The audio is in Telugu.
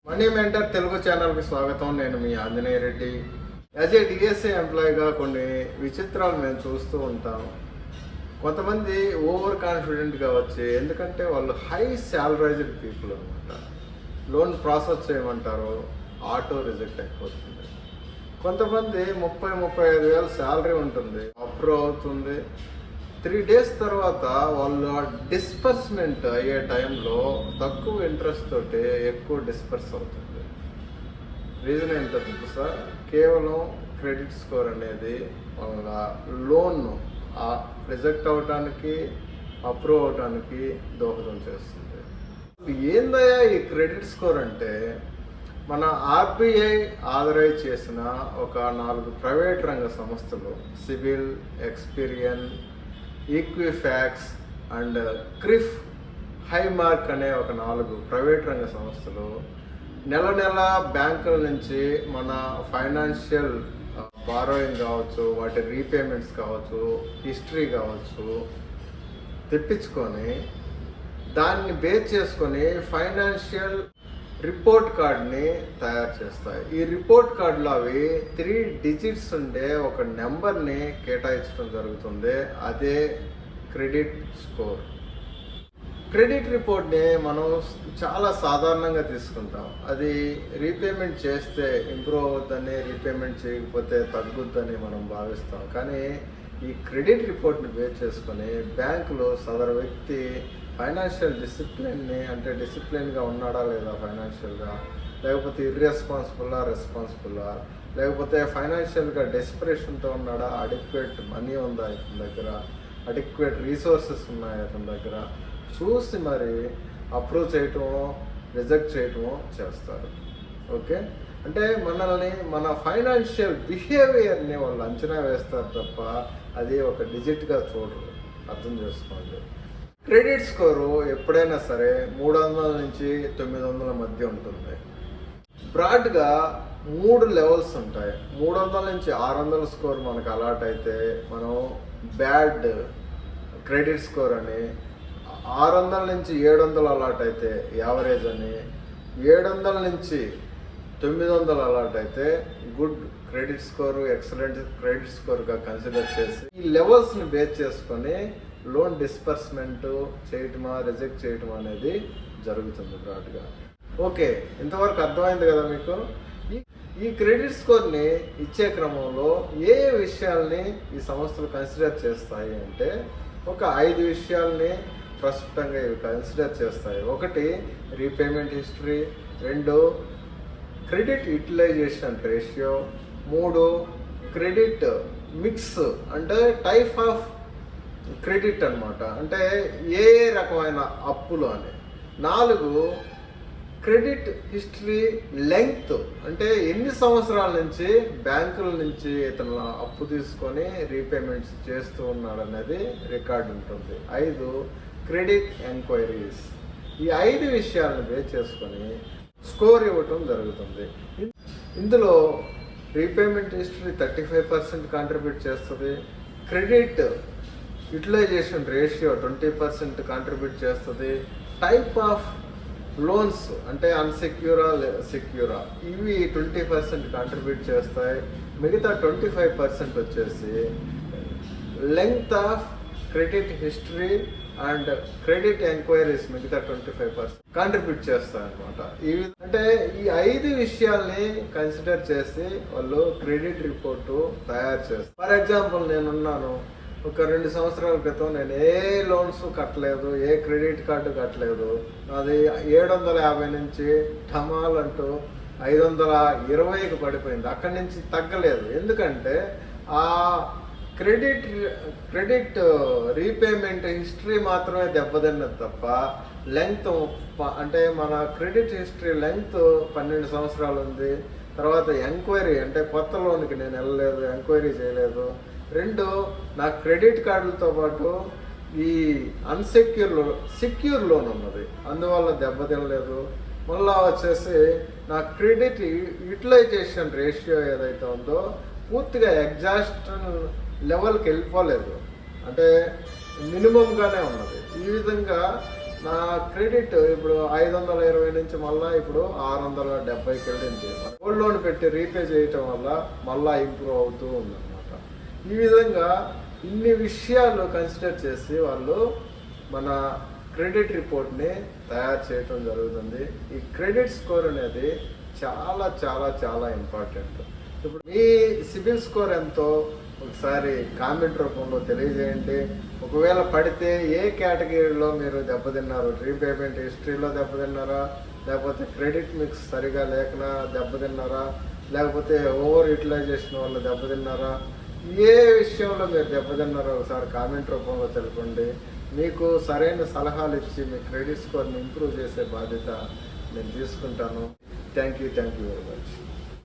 మనీ మెంటర్ తెలుగు ఛానల్కి స్వాగతం. నేను మీ Anjaneya Reddy. As a DSA ఎంప్లాయీగా కొన్ని విచిత్రాలు మేము చూస్తూ ఉంటాం. కొంతమంది ఓవర్ కాన్ఫిడెంట్గా వచ్చి, ఎందుకంటే వాళ్ళు హై శాలరైజ్డ్ పీపుల్ అనమాట, లోన్ ప్రాసెస్ చేయమంటారు, ఆటో రిజెక్ట్ అయిపోతుంది. కొంతమంది 30-35 వేలు శాలరీ ఉంటుంది, అప్రూవ్ అవుతుంది. 3 days తర్వాత వాళ్ళు డిస్పర్స్మెంట్ అయ్యే టైంలో తక్కువ ఇంట్రెస్ట్ తోటి ఎక్కువ డిస్పర్స్ అవుతుంది. రీజన్ ఏంటో తెలుసా? కేవలం క్రెడిట్ స్కోర్ అనేది వాళ్ళ లోన్ రిజెక్ట్ అవడానికి, అప్రూవ్ అవడానికి దోహదం చేస్తుంది. ఏందయ్యా ఈ క్రెడిట్ స్కోర్ అంటే, మన ఆర్బీఐ ఆథరైజ్ చేసిన ఒక 4 ప్రైవేట్ రంగ సంస్థలు, సివిల్, ఎక్స్పీరియన్, ఈక్విఫాక్స్ అండ్ క్రిఫ్ హైమార్క్ అనే ఒక 4 ప్రైవేట్ రంగ సంస్థలు నెల బ్యాంకుల నుంచి మన ఫైనాన్షియల్ బారోయింగ్ కావచ్చు, వాటి రీపేమెంట్స్ కావచ్చు, హిస్టరీ కావచ్చు తెప్పించుకొని దాన్ని బేస్ చేసుకొని ఫైనాన్షియల్ రిపోర్ట్ కార్డ్ని తయారు చేస్తాయి. ఈ రిపోర్ట్ కార్డులో అవి 3 digits ఉండే ఒక నెంబర్ని కేటాయించడం జరుగుతుంది. అదే క్రెడిట్ స్కోర్. క్రెడిట్ రిపోర్ట్ని మనం చాలా సాధారణంగా తీసుకుంటాం. అది రీపేమెంట్ చేస్తే ఇంప్రూవ్ అవుద్దని, రీపేమెంట్ చేయకపోతే తగ్గుద్దని మనం భావిస్తాం. కానీ ఈ క్రెడిట్ రిపోర్ట్ని బేస్ చేసుకొని బ్యాంకులో సదరు వ్యక్తి ఫైనాన్షియల్ డిసిప్లిన్ని, అంటే డిసిప్లిన్గా ఉన్నాడా లేదా ఫైనాన్షియల్గా, లేకపోతే ఇర్రెస్పాన్సిబుల్లా, రెస్పాన్సిబుల్లా, లేకపోతే ఫైనాన్షియల్గా డెస్పరేషన్తో ఉన్నాడా, అడిక్వేట్ మనీ ఉందా ఇతని దగ్గర, అడిక్వేట్ రీసోర్సెస్ ఉన్నాయి అతని దగ్గర, చూసి మరి అప్రూవ్ చేయటమో రిజెక్ట్ చేయటమో చేస్తారు. ఓకే, అంటే మనల్ని, మన ఫైనాన్షియల్ బిహేవియర్ని వాళ్ళు అంచనా వేస్తారు తప్ప అది ఒక డిజిట్గా చూడరు. అర్థం చేసుకోండి. క్రెడిట్ స్కోరు ఎప్పుడైనా సరే 300 నుంచి 900 మధ్య ఉంటుంది. బ్రాడ్గా 3 లెవెల్స్ ఉంటాయి. 300 నుంచి 600 స్కోర్ మనకు అలాట్ అయితే మనం బ్యాడ్ క్రెడిట్ స్కోర్ అని, 600 నుంచి 700 అలాట్ అయితే యావరేజ్ అని, 700 నుంచి 900 అలాట్ అయితే good credit score, excellent credit స్కోర్గా కన్సిడర్ చేసి ఈ లెవెల్స్ని బేస్ చేసుకొని లోన్ డిస్పర్స్మెంట్ చేయటమా, రిజెక్ట్ చేయటం అనేది జరుగుతుంది బ్రాడ్గా. ఓకే, ఇంతవరకు అర్థమైంది కదా మీకు? ఈ క్రెడిట్ స్కోర్ని ఇచ్చే క్రమంలో ఏ విషయాల్ని ఈ సంస్థలు కన్సిడర్ చేస్తాయి అంటే, ఒక 5 విషయాల్ని ప్రస్ఫుటంగా ఇవి కన్సిడర్ చేస్తాయి. 1 repayment history, 2 credit utilisation ratio, 3 credit mix అంటే టైప్ ఆఫ్ క్రెడిట్ అనమాట, అంటే ఏ రకమైన అప్పులు అని, 4 క్రెడిట్ హిస్టరీ లెంగ్త్, అంటే ఎన్ని సంవత్సరాల నుంచి బ్యాంకుల నుంచి ఇతను అప్పు తీసుకొని రీపేమెంట్స్ చేస్తూ ఉన్నాడు అనేది రికార్డు ఉంటుంది. 5 క్రెడిట్ ఎంక్వైరీస్. ఈ 5 విషయాలను బేస్ చేసుకొని స్కోర్ ఇవ్వటం జరుగుతుంది. ఇందులో రీపేమెంట్ హిస్టరీ 35% కాంట్రిబ్యూట్ చేస్తుంది, క్రెడిట్ యూటిలైజేషన్ రేషియో 20% కాంట్రిబ్యూట్ చేస్తుంది, టైప్ ఆఫ్ లోన్స్ అంటే అన్సెక్యూరా, సెక్యూరా, ఇవి 20% కాంట్రిబ్యూట్ చేస్తాయి. మిగతా 25% వచ్చేసి length of credit history and credit enquiries, మిగతా 25% కాంట్రిబ్యూట్ చేస్తాయి అనమాట. అంటే ఈ 5 విషయాల్ని కన్సిడర్ చేసి వాళ్ళు క్రెడిట్ రిపోర్టు తయారు చేస్తారు. ఫర్ ఎగ్జాంపుల్, నేనున్నాను, ఒక 2 సంవత్సరాల క్రితం నేను ఏ లోన్స్ కట్టలేదు, ఏ క్రెడిట్ కార్డు కట్టలేదు, అది 750 నుంచి ఠమాల్ అంటూ 520కి పడిపోయింది. అక్కడి నుంచి తగ్గలేదు. ఎందుకంటే ఆ క్రెడిట్ రీపేమెంట్ హిస్టరీ మాత్రమే దెబ్బతిన్నది తప్ప లెంగ్త్, అంటే మన క్రెడిట్ హిస్టరీ లెంగ్త్ 12 సంవత్సరాలు ఉంది. తర్వాత ఎంక్వైరీ, అంటే కొత్త లోన్కి నేను వెళ్ళలేదు, ఎంక్వైరీ చేయలేదు. 2 నా క్రెడిట్ కార్డులతో పాటు ఈ సెక్యూర్ లోన్ ఉన్నది, అందువల్ల దెబ్బతినలేదు. మళ్ళా వచ్చేసి నా క్రెడిట్ యూటిలైజేషన్ రేషియో ఏదైతే ఉందో పూర్తిగా ఎగ్జాస్షన్ లెవెల్కి వెళ్ళిపోలేదు, అంటే మినిమంగానే ఉన్నది. ఈ విధంగా నా క్రెడిట్ ఇప్పుడు 520 నుంచి మళ్ళీ ఇప్పుడు 670కి వెళ్ళింది. గోల్డ్ లోన్ పెట్టి రీపే చేయటం వల్ల మళ్ళీ ఇంప్రూవ్ అవుతూ ఉందన్నమాట. ఈ విధంగా ఇన్ని విషయాలు కన్సిడర్ చేసి వాళ్ళు మన క్రెడిట్ రిపోర్ట్ని తయారు చేయటం జరుగుతుంది. ఈ క్రెడిట్ స్కోర్ అనేది చాలా చాలా చాలా ఇంపార్టెంట్. ఇప్పుడు మీ సిబిల్ స్కోర్ ఎంతో ఒకసారి కామెంట్ రూపంలో తెలియజేయండి. ఒకవేళ పడితే ఏ కేటగిరీలో మీరు దెబ్బతిన్నారు, రీపేమెంట్ హిస్టరీలో దెబ్బతిన్నారా, లేకపోతే క్రెడిట్ మిక్స్ సరిగా లేకనా దెబ్బతిన్నారా, లేకపోతే ఓవర్ యూటిలైజేషన్ వల్ల దెబ్బతిన్నారా, ఏ విషయంలో మీరు దెబ్బతిన్నారో ఒకసారి కామెంట్ రూపంలో తెలపండి. మీకు సరైన సలహాలు ఇచ్చి మీ క్రెడిట్ స్కోర్ని ఇంప్రూవ్ చేసే బాధ్యత నేను తీసుకుంటాను. Thank you very much.